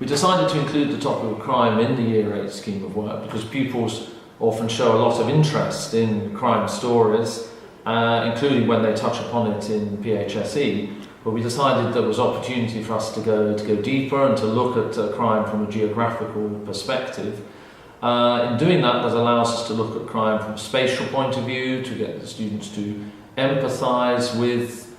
We decided to include the topic of crime in the Year 8 scheme of work because pupils often show a lot of interest in crime stories, including when they touch upon it in PHSE. But we decided there was opportunity for us to go deeper and to look at crime from a geographical perspective. In doing that, that allows us to look at crime from a spatial point of view, to get the students to empathise with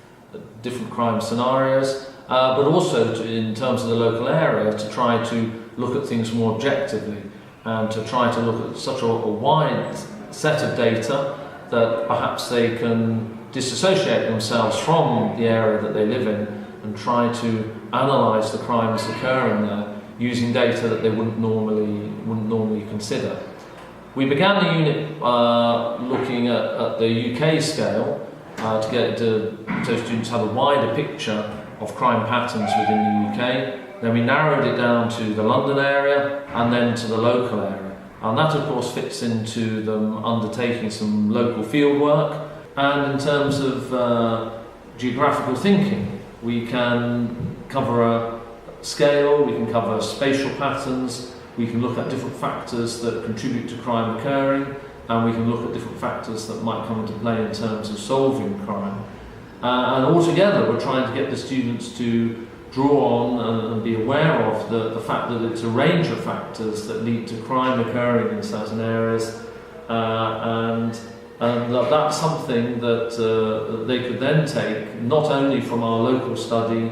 different crime scenarios, but also in terms of the local area, to try to look at things more objectively and to try to look at such a wide set of data that perhaps they can disassociate themselves from the area that they live in and try to analyse the crimes occurring there using data that they wouldn't normally consider. We began the unit looking at the UK scale to get so students have a wider picture of crime patterns within the UK. Then we narrowed it down to the London area and then to the local area. And that of course fits into them undertaking some local field work. And in terms of geographical thinking, we can cover a scale, we can cover spatial patterns, we can look at different factors that contribute to crime occurring, and we can look at different factors that might come into play in terms of solving crime. And altogether we're trying to get the students to draw on and be aware of the fact that it's a range of factors that lead to crime occurring in certain areas, and that's something that they could then take not only from our local study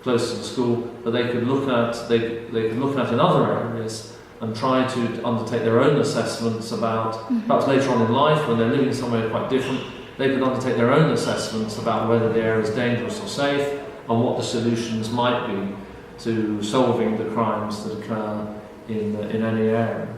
close to the school, but they could look at in other areas and try to undertake their own assessments about, perhaps later on in life when they're living somewhere quite different, they could undertake their own assessments about whether the area is dangerous or safe and what the solutions might be to solving the crimes that occur in any area.